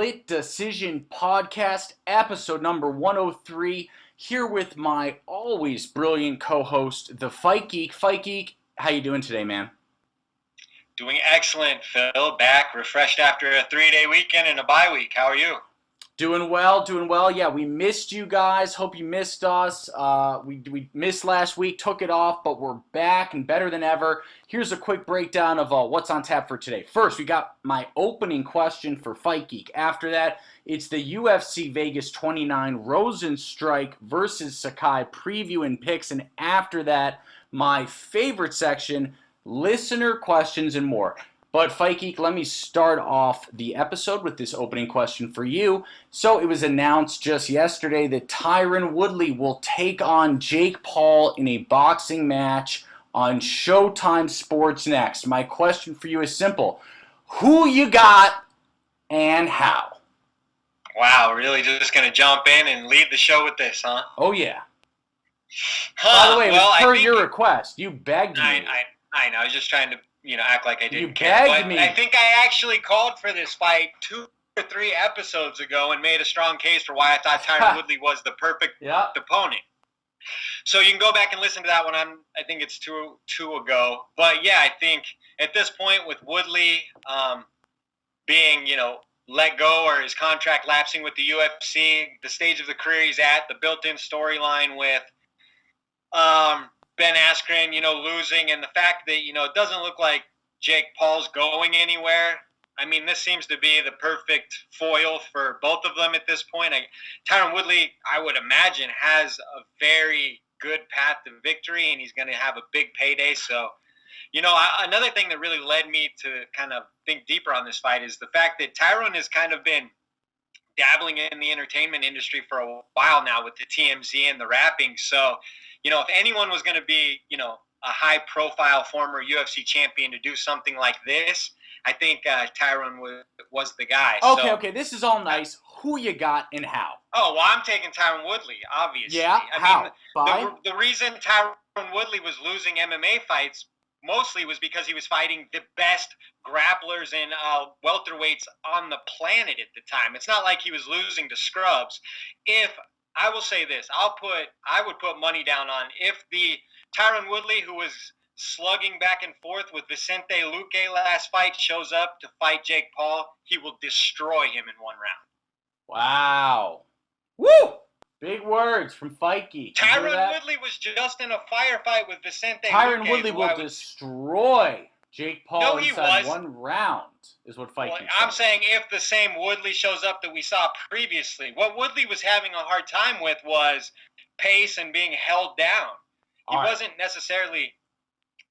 Split Decision Podcast, episode number 103, here with my always brilliant co-host, the Fight Geek. Fight Geek, how you doing today, man? Doing excellent, Phil. Back, refreshed after a 3-day weekend and a bye week. How are you? Doing well. Yeah, we missed you guys. Hope you missed us. We missed last week, took it off, but we're back and better than ever. Here's a quick breakdown of what's on tap for today. First, we got my opening question for Fight Geek. After that, it's the UFC Vegas 29 Rosenstrike versus Sakai preview and picks. And after that, my favorite section, listener questions and more. But Fight Geek, let me start off the episode with this opening question for you. So it was announced just yesterday that Tyron Woodley will take on Jake Paul in a boxing match on Showtime Sports Next. My question for you is simple. Who you got and how? Wow, really just going to jump in and lead the show with this, huh? Oh, yeah. By the way, it was per your request. You begged me. I know. I was just trying to act like I didn't you care. Begged me. I think I actually called for this fight 2 or 3 episodes ago and made a strong case for why I thought Tyron Woodley was the perfect opponent. So you can go back and listen to that one. I think it's two ago. But yeah, I think at this point with Woodley being let go or his contract lapsing with the UFC, the stage of the career he's at, the built-in storyline with Ben Askren, losing, and the fact that, it doesn't look like Jake Paul's going anywhere. I mean, this seems to be the perfect foil for both of them at this point. Tyron Woodley, I would imagine, has a very good path to victory, and he's going to have a big payday. So, another thing that really led me to kind of think deeper on this fight is the fact that Tyron has kind of been dabbling in the entertainment industry for a while now with the TMZ and the rapping. So, if anyone was going to be, a high-profile former UFC champion to do something like this, I think Tyron was the guy. Okay, this is all nice. Who you got and how? Oh, well, I'm taking Tyron Woodley, obviously. Yeah, how? The reason Tyron Woodley was losing MMA fights mostly was because he was fighting the best grapplers and welterweights on the planet at the time. It's not like he was losing to scrubs. I will say this, I would put money down on if the Tyron Woodley, who was slugging back and forth with Vicente Luque last fight, shows up to fight Jake Paul, he will destroy him in one round. Wow. Woo! Big words from Fight Geek. Tyron Woodley was just in a firefight with Vicente Luque. Tyron Woodley will destroy Jake Paul inside one round, is what Fight Geek I'm saying if the same Woodley shows up that we saw previously. What Woodley was having a hard time with was pace and being held down. He wasn't necessarily,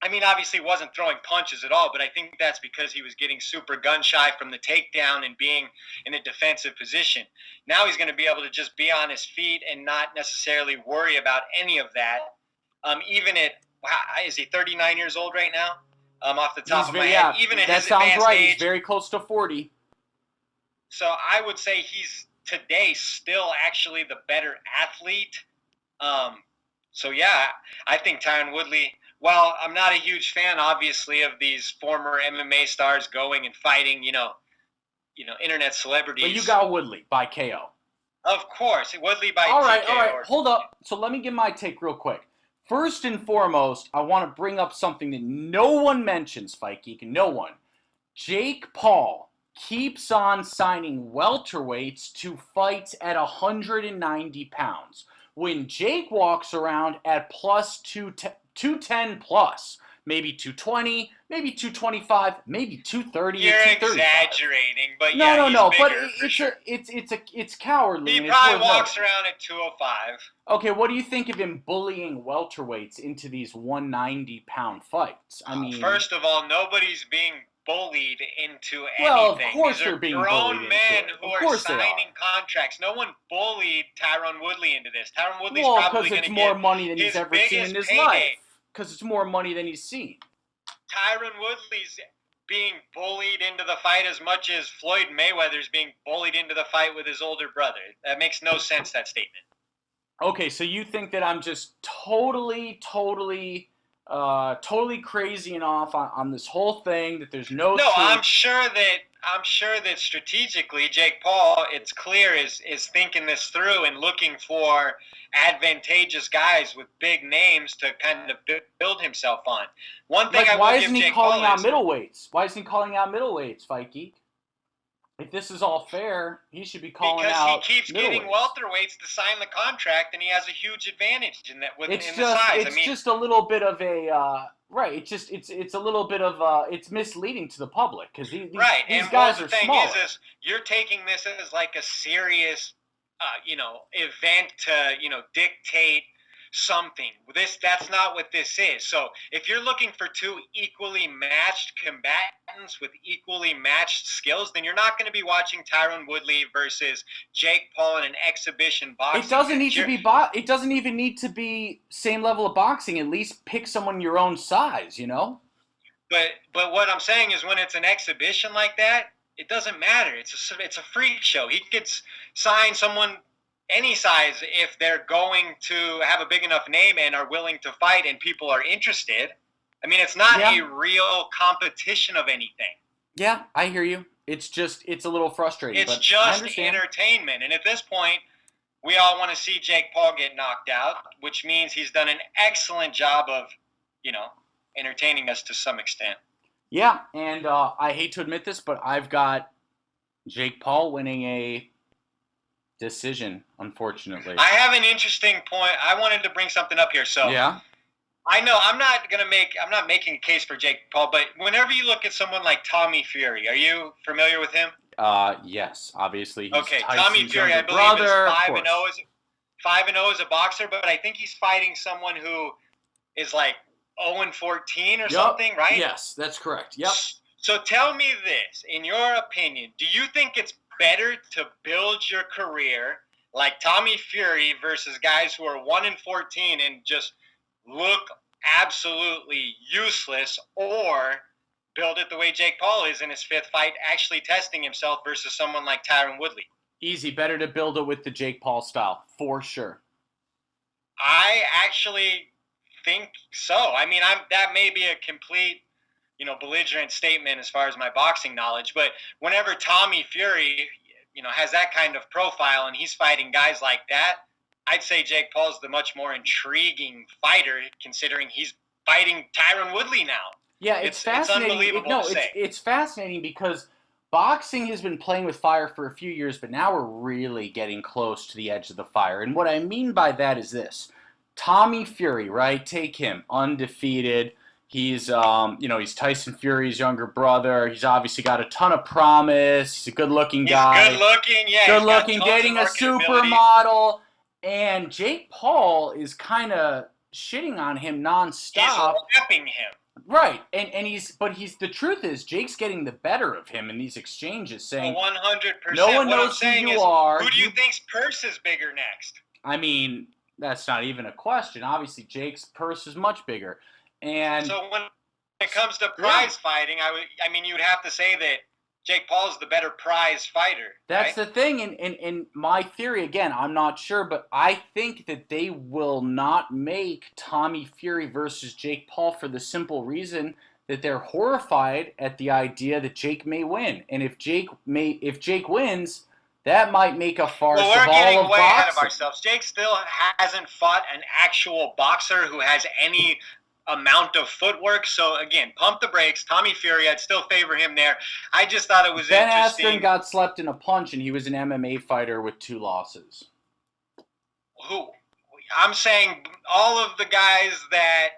obviously wasn't throwing punches at all, but I think that's because he was getting super gun-shy from the takedown and being in a defensive position. Now he's going to be able to just be on his feet and not necessarily worry about any of that. Is he 39 years old right now? Off the top of my head. Even at his advanced age. He's very close to 40. So I would say he's today still actually the better athlete. I think Tyron Woodley, while I'm not a huge fan, obviously, of these former MMA stars going and fighting, internet celebrities. But you got Woodley by KO. Of course, Woodley by TKO. All right, hold up. So let me give my take real quick. First and foremost, I want to bring up something that no one mentions, Fight Geek, no one. Jake Paul keeps on signing welterweights to fights at 190 pounds. When Jake walks around at plus 210 plus, maybe 220, maybe 225, maybe 230. You're exaggerating, but no. But it's cowardly. He probably walks around at 205. Okay, what do you think of him bullying welterweights into these 190-pound fights? First of all, nobody's being bullied into anything. Well, of course they're being bullied into grown men who are signing contracts. No one bullied Tyron Woodley into this. Tyron Woodley's probably going to get more money than he's ever seen in his life. Because it's more money than he's seen. Tyron Woodley's being bullied into the fight as much as Floyd Mayweather's being bullied into the fight with his older brother. That makes no sense, that statement. Okay, so you think that I'm just totally totally crazy and off on this whole thing. That there's no. No, truth. I'm sure that strategically Jake Paul, it's clear, is thinking this through and looking for advantageous guys with big names to kind of build himself on. One thing I will give Jake Paul Why isn't he calling out middleweights? Why isn't he calling out middleweights, Fight Geek? If this is all fair, he should be calling out because he keeps getting welterweights to sign the contract, and he has a huge advantage in that in the size. It's just a little bit of a right. It's a little bit of it's misleading to the public because these guys are smaller. Is you're taking this as like a serious, event to dictate something. That's not what this is. So if you're looking for two equally matched combatants with equally matched skills, then you're not going to be watching Tyron Woodley versus Jake Paul in an exhibition boxing. It doesn't need to be it doesn't even need to be same level of boxing. At least pick someone your own size, But what I'm saying is when it's an exhibition like that, it doesn't matter. It's a freak show. He could sign someone any size if they're going to have a big enough name and are willing to fight and people are interested. I mean, it's not a real competition of anything. Yeah, I hear you. It's a little frustrating. It's just entertainment. And at this point, we all want to see Jake Paul get knocked out, which means he's done an excellent job of, entertaining us to some extent. Yeah, and I hate to admit this, but I've got Jake Paul winning a decision, unfortunately. I have an interesting point. I wanted to bring something up here. So yeah, I know I'm not making a case for Jake Paul, but whenever you look at someone like Tommy Fury, are you familiar with him? Yes, obviously. He's okay, Tyson's Tommy Fury, I believe brother, is 5-0 as a boxer, but I think he's fighting someone who is like 0-14 or something, right? Yes, that's correct. Yep. So tell me this, in your opinion, do you think it's better to build your career like Tommy Fury versus guys who are 1-14 and just look absolutely useless, or build it the way Jake Paul is in his fifth fight, actually testing himself versus someone like Tyron Woodley? Easy. Better to build it with the Jake Paul style, for sure. I actually think so. I mean, that may be a complete belligerent statement as far as my boxing knowledge, but whenever Tommy Fury, has that kind of profile and he's fighting guys like that, I'd say Jake Paul's the much more intriguing fighter, considering he's fighting Tyron Woodley now. Yeah, it's fascinating. It's unbelievable to say. It's fascinating because boxing has been playing with fire for a few years, but now we're really getting close to the edge of the fire. And what I mean by that is this. Tommy Fury, right? Take him, undefeated. He's, he's Tyson Fury's younger brother. He's obviously got a ton of promise. He's a good-looking guy. He's good-looking, yeah. Good-looking, dating a supermodel. And Jake Paul is kind of shitting on him nonstop. He's lapping him. Right, and the truth is, Jake's getting the better of him in these exchanges, saying, 100%. No one knows who you are. Who do you think's purse is bigger next? I mean, that's not even a question. Obviously, Jake's purse is much bigger. And so when it comes to prize fighting, you'd have to say that Jake Paul's the better prize fighter. That's right? the thing. In my theory, again, I'm not sure, but I think that they will not make Tommy Fury versus Jake Paul for the simple reason that they're horrified at the idea that Jake may win. And if Jake wins, that might make a farce of all of boxing. We're getting way ahead of ourselves. Jake still hasn't fought an actual boxer who has any amount of footwork. So again, pump the brakes. Tommy Fury, I'd still favor him there. I just thought it was interesting. Ben Askren got slept in a punch, and he was an MMA fighter with 2 losses. Who? I'm saying all of the guys that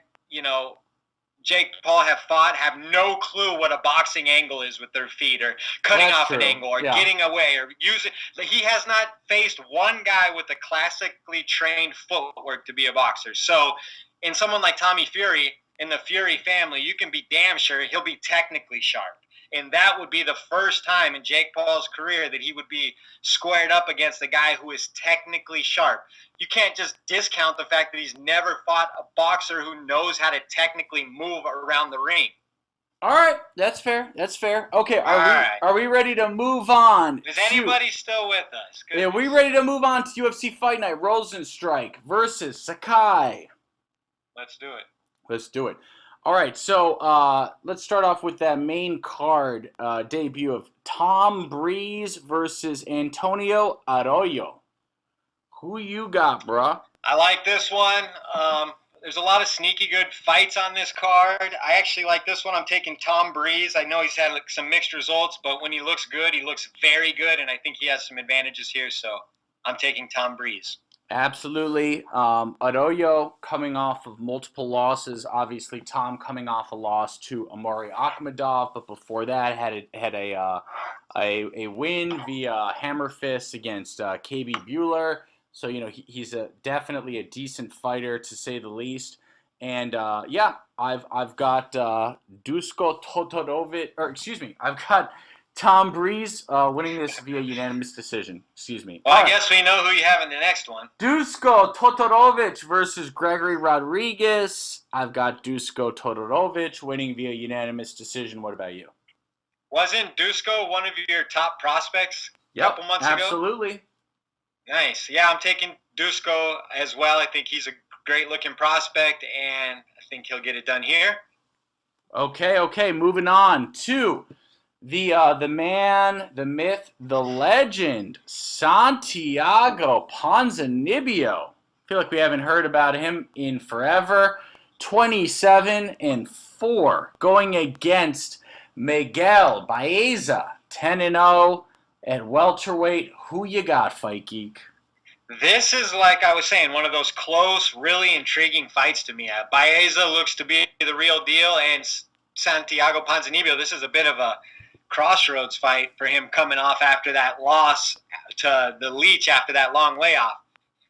Jake Paul have fought have no clue what a boxing angle is with their feet, or cutting off an angle, or getting away, or using. He has not faced one guy with a classically trained footwork to be a boxer. So in someone like Tommy Fury, in the Fury family, you can be damn sure he'll be technically sharp. And that would be the first time in Jake Paul's career that he would be squared up against a guy who is technically sharp. You can't just discount the fact that he's never fought a boxer who knows how to technically move around the ring. All right, that's fair. Okay, are we ready to move on? Is anybody still with us? Are we ready to move on to UFC Fight Night? Rosenstrike versus Sakai. Let's do it. Let's do it. All right, so let's start off with that main card debut of Tom Breeze versus Antonio Arroyo. Who you got, bruh? I like this one. There's a lot of sneaky good fights on this card. I actually like this one. I'm taking Tom Breeze. I know he's had some mixed results, but when he looks good, he looks very good, and I think he has some advantages here, so I'm taking Tom Breeze. Absolutely. Arroyo coming off of multiple losses. Obviously, Tom coming off a loss to Amari Akhmadov, but before that had a win via hammer fist against KB Bueller. So he's definitely a decent fighter to say the least. And I've got Dusko Todorovic, or excuse me, I've got Tom Breeze winning this via unanimous decision. Excuse me. Well, I guess we know who you have in the next one. Dusko Todorovic versus Gregory Rodriguez. I've got Dusko Todorovic winning via unanimous decision. What about you? Wasn't Dusko one of your top prospects a couple months ago? Absolutely. Nice. Yeah, I'm taking Dusko as well. I think he's a great-looking prospect, and I think he'll get it done here. Okay. Moving on to the man, the myth, the legend, Santiago Ponzinibbio. I feel like we haven't heard about him in forever. 27-4, going against Miguel Baeza, 10-0 at welterweight. Who you got, Fight Geek? This is, like I was saying, one of those close, really intriguing fights to me. Baeza looks to be the real deal, and Santiago Ponzinibbio, this is a bit of a crossroads fight for him coming off after that loss to the Leech after that long layoff.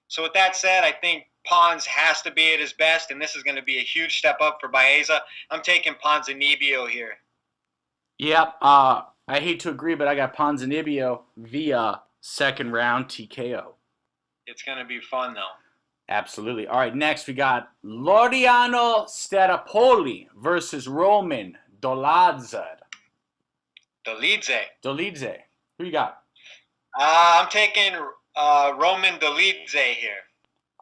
So with that said, I think Pons has to be at his best, and this is going to be a huge step up for Baeza. I'm taking Ponzinibbio here. Yep, I hate to agree, but I got Ponzinibbio via second round TKO. It's going to be fun, though. Absolutely. All right, next we got Laureano Sterapoli versus Roman Dolidze. Dolidze. Who you got? I'm taking Roman Dolidze here.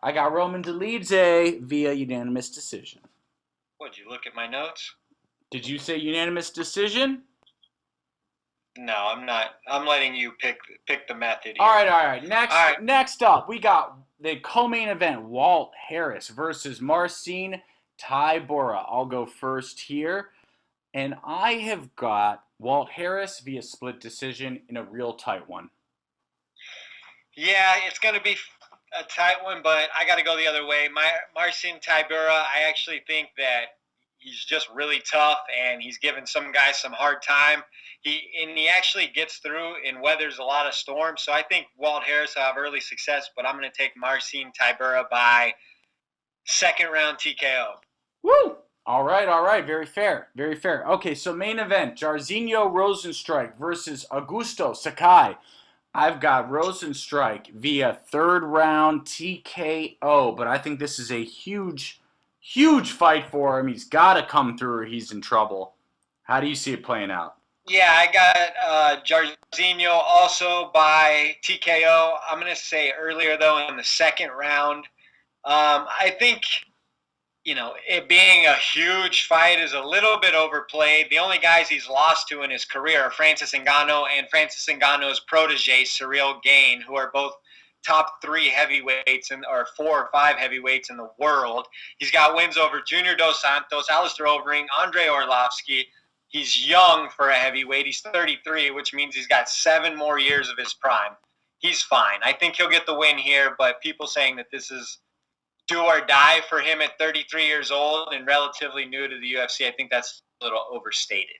I got Roman Dolidze via unanimous decision. What, did you look at my notes? Did you say unanimous decision? No, I'm not. I'm letting you pick the method here. All right. Next up, we got the co-main event, Walt Harris versus Marcin Tybora. I'll go first here. And I have got Walt Harris via split decision in a real tight one. Yeah, it's going to be a tight one, but I got to go the other way. Marcin Tybora, I actually think that he's just really tough, and he's given some guys some hard time. He actually gets through and weathers a lot of storms. So I think Walt Harris will have early success, but I'm going to take Marcin Tybora by second round TKO. Woo! All right. Very fair. Okay, so main event, Jarzinio Rosenstrike versus Augusto Sakai. I've got Rosenstrike via third round TKO, but I think this is a huge fight for him. He's got to come through or he's in trouble. How do you see it playing out? Yeah, I got Jarzinio also by TKO. I'm going to say earlier, though, in the second round. I think, it being a huge fight is a little bit overplayed. The only guys he's lost to in his career are Francis Ngannou and Francis Ngannou's protege, Cyril Gane, who are both top 3 heavyweights or 4 or 5 heavyweights in the world. He's got wins over Junior Dos Santos, Alistair Overeem, Andrei Arlovski. He's young for a heavyweight. He's 33, which means he's got 7 more years of his prime. He's fine. I think he'll get the win here, but people saying that this is do or die for him at 33 years old and relatively new to the UFC, I think that's a little overstated.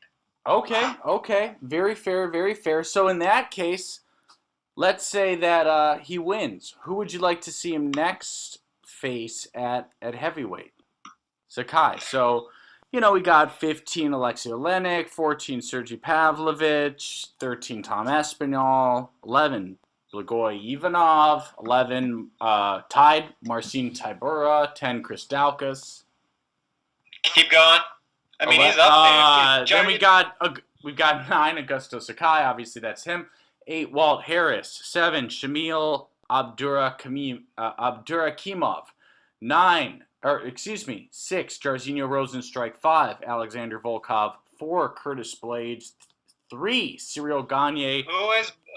Okay. Very fair. So in that case, let's say that he wins. Who would you like to see him next face at heavyweight? Sakai. So, we got 15 Alexei Olenek, 14 Sergey Pavlovich, 13 Tom Espinal, 11 Blagoy Ivanov, 11 Marcin Tybora, 10 Chris Daukaus. Keep going. I mean, he's up there. Then we got 9 Augusto Sakai. Obviously, that's him. 8 Walt Harris. 7 Shamil Abdurakimov. 9 6, Jarzinio Rosenstrike. 5, Alexander Volkov. 4, Curtis Blades. 3, Cyril Gagne.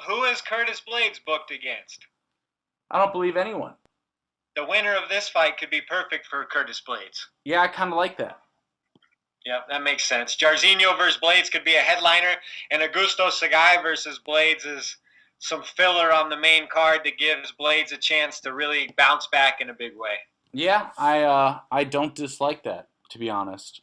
Who is Curtis Blades booked against? I don't believe anyone. The winner of this fight could be perfect for Curtis Blades. Yeah, I kind of like that. Yep, that makes sense. Jarzinio versus Blades could be a headliner, and Augusto Sakai versus Blades is some filler on the main card that gives Blades a chance to really bounce back in a big way. Yeah, I don't dislike that, to be honest.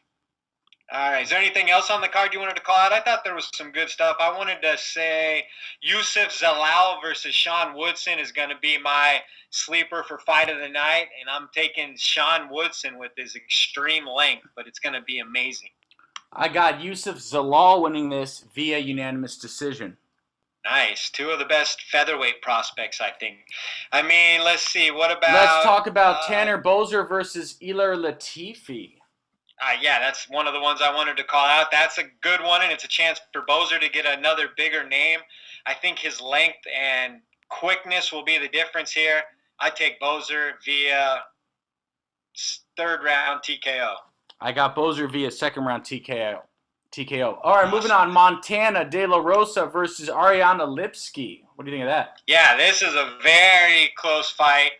All right. Is there anything else on the card you wanted to call out? I thought there was some good stuff. I wanted to say Yusuf Zalal versus Sean Woodson is going to be my sleeper for fight of the night, and I'm taking Sean Woodson with his extreme length, but it's going to be amazing. I got Yusuf Zalal winning this via unanimous decision. Nice. 2 of the best featherweight prospects, I think. I mean, let's see. What about... Let's talk about Tanner Bozer versus Ilir Latifi. Yeah, that's one of the ones I wanted to call out. That's a good one, and it's a chance for Bozer to get another bigger name. I think his length and quickness will be the difference here. I take Bozer via 3rd round TKO. I got Bozer via 2nd round TKO. All right, moving on. Montana De La Rosa versus Ariana Lipsky. What do you think of that? Yeah, this is a very close fight.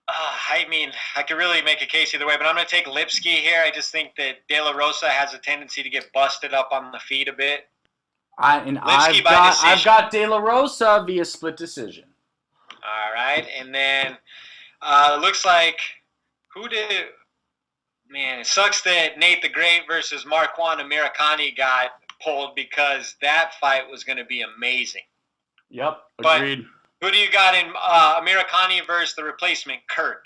I mean, I could really make a case either way, but I'm going to take Lipsky here. I just think that De La Rosa has a tendency to get busted up on the feet a bit. I've got De La Rosa via split decision. All right, and then looks like man, it sucks that Nate the Great versus Marquand Amirkhani got pulled because that fight was going to be amazing. Yep, agreed. But who do you got in Amirkhani versus the replacement, Kirk?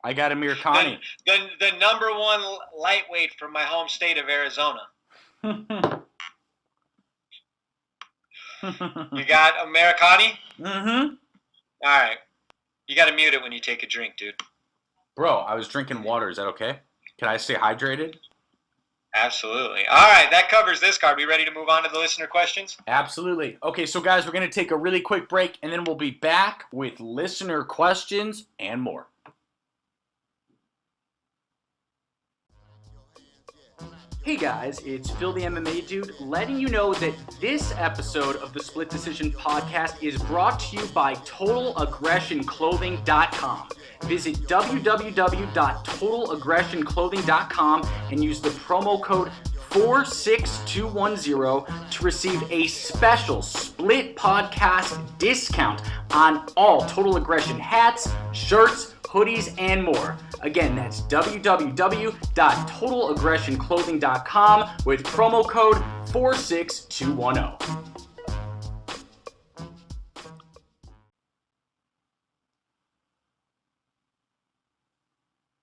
I got Amirkhani. The number 1 lightweight from my home state of Arizona. You got Amirkhani? Mm-hmm. All right. You got to mute it when you take a drink, dude. Bro, I was drinking water. Is that okay? Can I stay hydrated? Absolutely. All right, that covers this card. We ready to move on to the listener questions? Absolutely. Okay, so guys, we're going to take a really quick break, and then we'll be back with listener questions and more. Hey guys, it's Phil the MMA Dude letting you know that this episode of the Split Decision Podcast is brought to you by TotalAggressionClothing.com. Visit www.TotalAggressionClothing.com and use the promo code 46210 to receive a special Split Podcast discount on all Total Aggression hats, shirts, hoodies, and more. Again, that's www.TotalAggressionClothing.com with promo code 46210.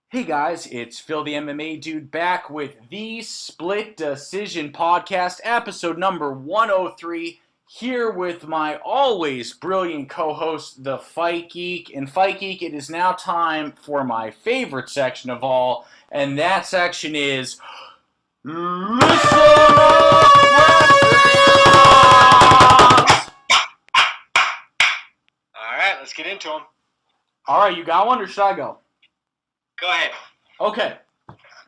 Hey guys, it's Phil the MMA Dude back with the Split Decision Podcast, episode number 103. Here with my always brilliant co-host, the Fight Geek. And Fight Geek, it is now time for my favorite section of all, and that section is Listener Questions! Alright, let's get into them. Alright, you got one or should I go? Go ahead. Okay.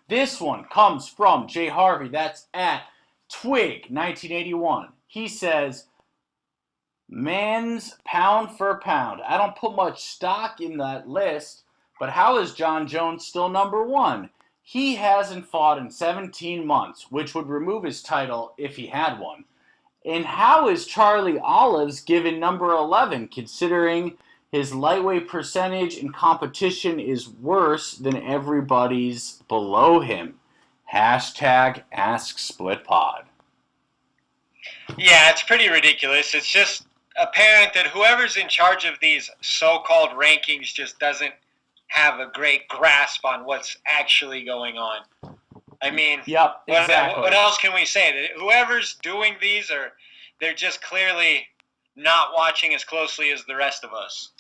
This one comes from Jay Harvey. That's at Twig1981. He says, man's pound for pound. I don't put much stock in that list, but how is John Jones still number 1? He hasn't fought in 17 months, which would remove his title if he had one. And how is Charlie Olives given number 11, considering his lightweight percentage in competition is worse than everybody's below him? Hashtag AskSplitPod. Yeah, it's pretty ridiculous. It's just apparent that whoever's in charge of these so-called rankings just doesn't have a great grasp on what's actually going on. I mean, yep, exactly. What else can we say? That whoever's doing these, they're just clearly not watching as closely as the rest of us.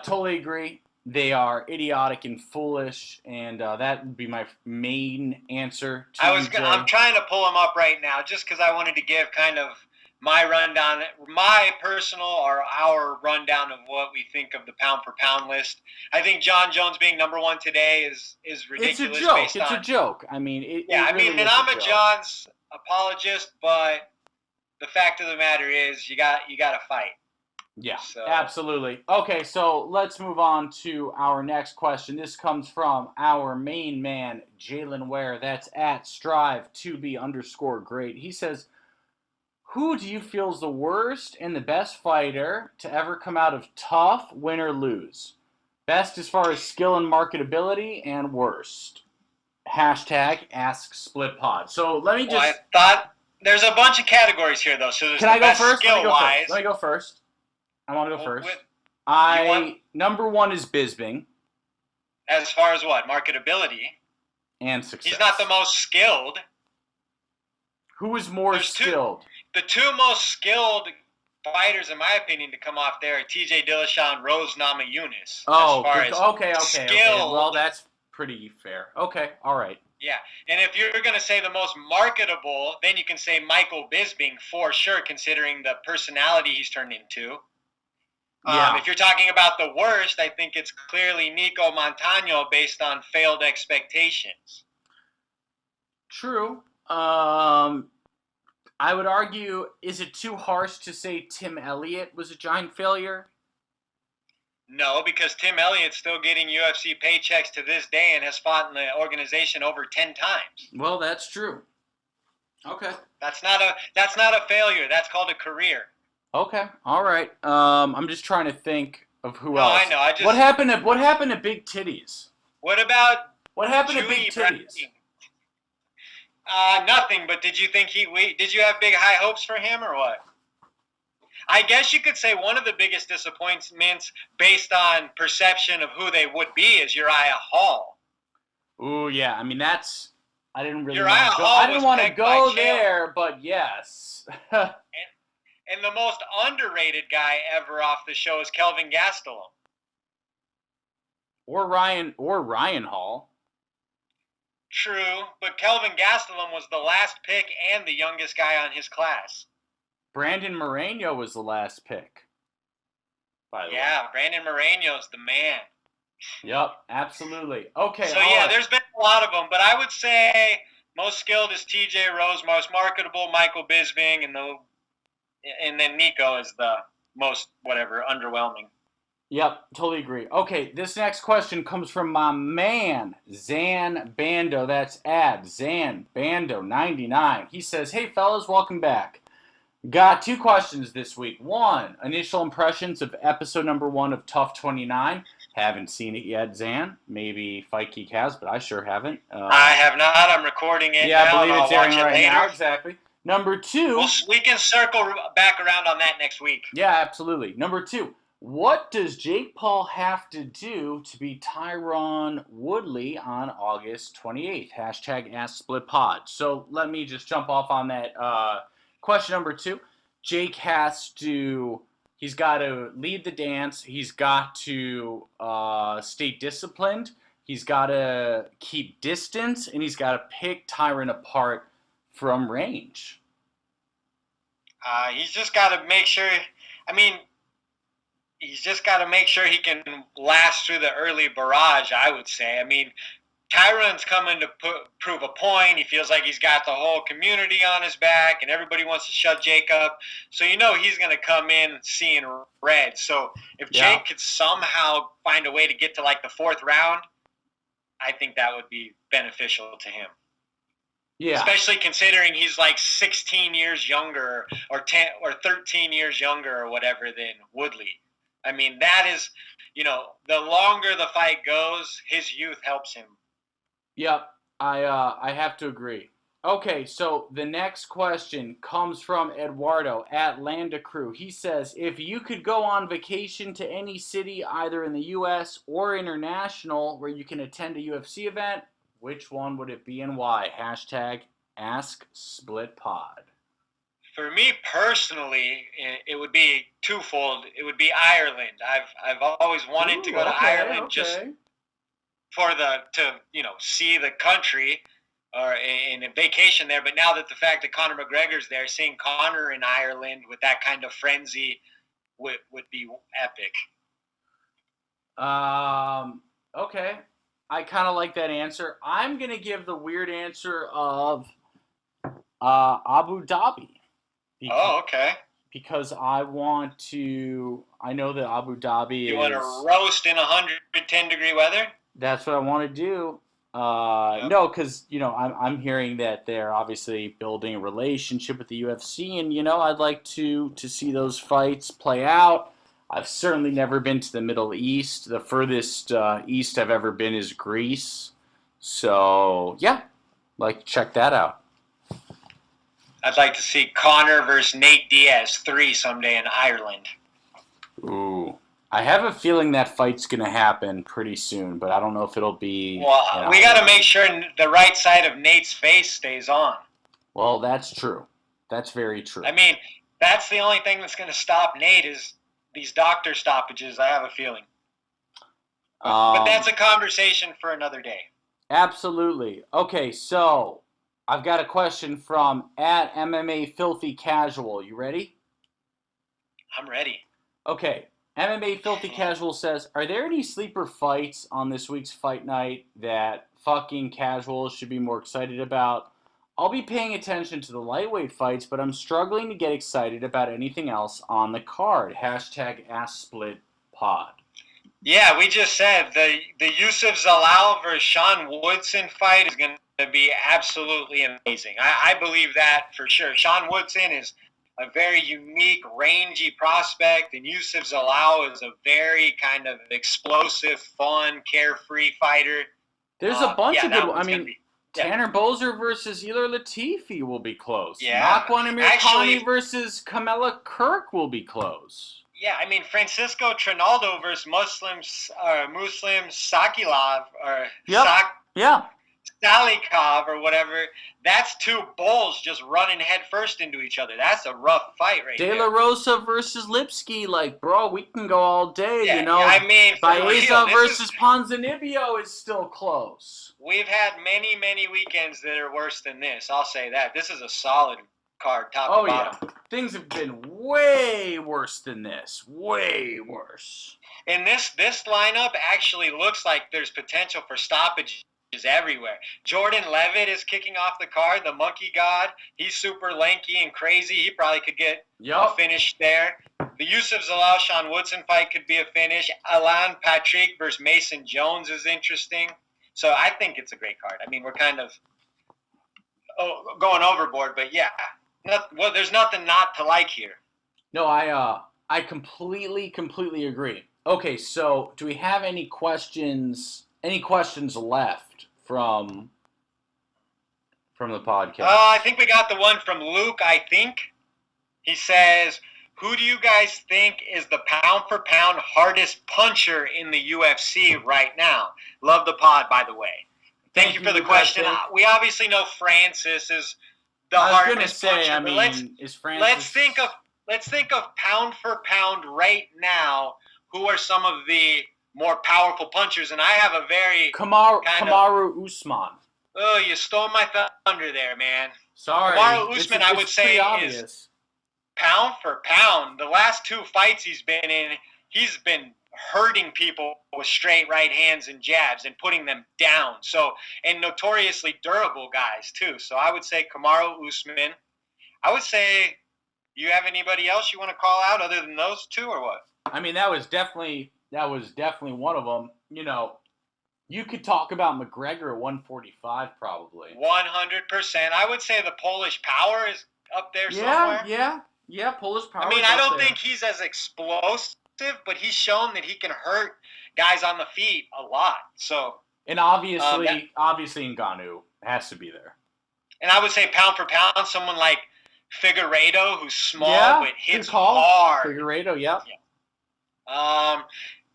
Totally agree. They are idiotic and foolish, and that would be my main answer to I'm trying to pull them up right now just because I wanted to give kind of my rundown, my personal or our rundown of what we think of the pound for pound list. I think John Jones being number one today is ridiculous. It's a joke. I mean, it really and is I'm a a joke. John's apologist, but the fact of the matter is, you got to fight. Yeah, So. absolutely. Okay, so let's move on to our next question. This comes from our main man, Jalen Ware. That's at strive2be_great. He says, who do you feel is the worst and the best fighter to ever come out of Tough, win or lose? Best as far as skill and marketability, and worst. #AskSplitPod. So let me just... Well, I thought there's a bunch of categories here, though. So there's Can I go best first? skill-wise. Let me go first. I want to go first. Want, number one is Bisping. As far as what? Marketability? And success. He's not the most skilled. Who is more skilled? The two most skilled fighters, in my opinion, to come off there are TJ Dillashaw and Rose Namajunas. Okay. Well, that's pretty fair. Okay, all right. Yeah, and if you're going to say the most marketable, then you can say Michael Bisping for sure, considering the personality he's turned into. Yeah. If you're talking about the worst, I think it's clearly Nico Montano based on failed expectations. True. I would argue, is it too harsh to say Tim Elliott was a giant failure? No, because Tim Elliott's still getting UFC paychecks to this day and has fought in the organization over 10 times. Well, that's true. Okay. That's not a failure. That's called a career. Okay. All right. I'm just trying to think of who else. I know. What happened to Big Titties? What happened to Big Titties? Nothing. But did you you have big high hopes for him or what? I guess you could say one of the biggest disappointments based on perception of who they would be is Uriah Hall. Ooh, yeah. I mean, I didn't really want to go there, but yes. And the most underrated guy ever off the show is Kelvin Gastelum. Or Ryan Hall. True, but Kelvin Gastelum was the last pick and the youngest guy on his class. Brandon Moreno was the last pick. By the way. Yeah, Brandon Moreno's the man. Yep, absolutely. Okay. So yeah, there's been a lot of them, but I would say most skilled is TJ Rose, most marketable Michael Bisping, and then Nico is the most underwhelming. Yep, totally agree. Okay, this next question comes from my man, Zan Bando. That's at Zan Bando 99. He says, hey fellas, welcome back. Got 2 questions this week. 1, initial impressions of episode number 1 of Tough 29. Haven't seen it yet, Zan. Maybe Fight Geek has, but I sure haven't. I have not. I'm recording it now. I believe it's airing right later. now. Exactly. Number 2. We can circle back around on that next week. Yeah, absolutely. Number 2. What does Jake Paul have to do to be Tyron Woodley on August 28th? #AskSplitPod. So let me just jump off on that. Question number 2. Jake he's got to lead the dance. He's got to stay disciplined. He's got to keep distance. And he's got to pick Tyron apart from range. He's just got to make sure. He's just got to make sure he can last through the early barrage, I would say. I mean, Tyron's coming to prove a point. He feels like he's got the whole community on his back, and everybody wants to shut Jake up. So you know he's going to come in seeing red. So if Jake could somehow find a way to get to like the 4th round, I think that would be beneficial to him. Yeah. Especially considering he's like 16 years younger or 10 or 13 years younger or whatever than Woodley. I mean, that is, the longer the fight goes, his youth helps him. Yep, I have to agree. Okay, so the next question comes from Eduardo at Landa Crew. He says, if you could go on vacation to any city, either in the U.S. or international, where you can attend a UFC event, which one would it be and why? #AskSplitPod. For me personally, it would be twofold. It would be Ireland. I've always wanted to go to Ireland just for to see the country. or in a vacation there. But now that the fact that Conor McGregor's there, seeing Conor in Ireland with that kind of frenzy would be epic. Okay. I kind of like that answer. I'm going to give the weird answer of Abu Dhabi. Okay. Because I know that Abu Dhabi You want to roast in 110-degree weather? That's what I want to do. No, because, I'm hearing that they're obviously building a relationship with the UFC, and, I'd like to see those fights play out. I've certainly never been to the Middle East. The furthest east I've ever been is Greece. So, yeah, like, check that out. I'd like to see Conor versus Nate Diaz 3 someday in Ireland. Ooh. I have a feeling that fight's going to happen pretty soon, but I don't know if it'll be... Well, we got to make sure the right side of Nate's face stays on. Well, that's true. That's very true. I mean, that's the only thing that's going to stop Nate is these doctor stoppages, I have a feeling. But that's a conversation for another day. Absolutely. Okay, so I've got a question from @MMA Filthy Casual. You ready? I'm ready. Okay. MMA Filthy Casual says, are there any sleeper fights on this week's fight night that fucking casuals should be more excited about? I'll be paying attention to the lightweight fights, but I'm struggling to get excited about anything else on the card. #AssSplitPod. Yeah, we just said the Yusuf Zalal versus Sean Woodson fight is going to be absolutely amazing. I believe that for sure. Sean Woodson is a very unique, rangy prospect, and Yusuf Zalal is a very kind of explosive, fun, carefree fighter. There's a bunch of good ones. I mean, Tanner Bozer versus Ilir Latifi will be close. Yeah. Makwan Amirkhani versus Kamala Kirk will be close. Yeah, I mean, Francisco Trinaldo versus Muslim Sakilov, or Salikov or whatever, that's two bulls just running headfirst into each other. That's a rough fight there. De La Rosa versus Lipsky, bro, we can go all day, I mean, Baeza versus Ponzinibbio is still close. We've had many, many weekends that are worse than this. I'll say that. This is a solid card, top to bottom. Yeah. Things have been way worse than this. Way worse. And this lineup actually looks like there's potential for stoppages everywhere. Jordan Levitt is kicking off the card, the monkey god. He's super lanky and crazy. He probably could get a finish there. The Yusuf Zalal Sean Woodson fight could be a finish. Alan Patrick versus Mason Jones is interesting. So I think it's a great card. I mean, we're kind of going overboard, but yeah. There's nothing not to like here. No, I completely agree. Okay, so do we have any questions left from the podcast? I think we got the one from Luke, I think. He says, who do you guys think is the pound-for-pound hardest puncher in the UFC right now? Love the pod, by the way. Thank you for the question. We obviously know Francis is the hardest puncher. Is Francis... Let's think of pound-for-pound right now. Who are some of the more powerful punchers? And I have a very... Kamaru Usman. Oh, you stole my thunder there, man. Sorry. Kamaru Usman, I would say, is pound for pound. The last two fights he's been in, he's been hurting people with straight right hands and jabs and putting them down. And notoriously durable guys, too. So I would say Kamaru Usman. I would say, you have anybody else you want to call out other than those two, or what? I mean, that was definitely one of them. You could talk about McGregor at 145 probably. 100%. I would say the Polish Power is up there somewhere. Yeah, Polish Power. I mean, I don't think he's as explosive, but he's shown that he can hurt guys on the feet a lot. So. And obviously Ngannou has to be there. And I would say pound for pound, someone like Figueiredo, who's small but hits hard. Figueiredo, yeah.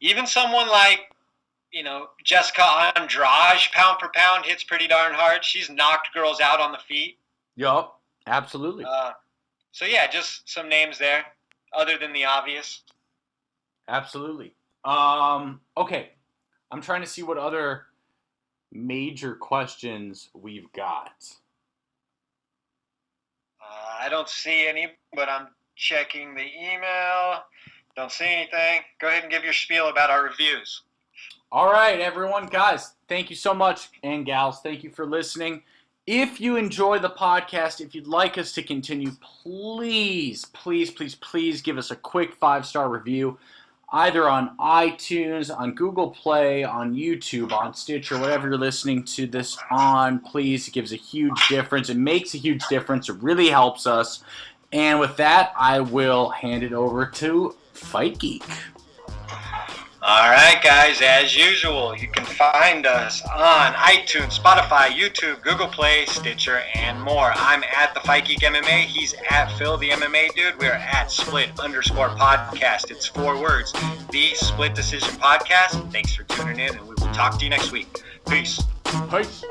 Even someone like, Jessica Andrade, pound for pound, hits pretty darn hard. She's knocked girls out on the feet. Yup, absolutely. So yeah, just some names there, other than the obvious. Absolutely. Okay, I'm trying to see what other major questions we've got? I don't see any, but I'm checking the email. Don't see anything. Go ahead and give your spiel about our reviews. All right, everyone. Guys, thank you so much. And gals, thank you for listening. If you enjoy the podcast, if you'd like us to continue, please give us a quick 5-star review, either on iTunes, on Google Play, on YouTube, on Stitcher, whatever you're listening to this on. Please, it gives a huge difference. It makes a huge difference. It really helps us. And with that, I will hand it over to Fight Geek. All right, guys, as usual, you can find us on iTunes, Spotify, YouTube, Google Play, Stitcher, and more. I'm at the Fight Geek MMA. He's at Phil the MMA Dude. We're at Split_podcast. It's 4 words. The Split Decision Podcast. Thanks for tuning in, and we will talk to you next week. Peace. Peace.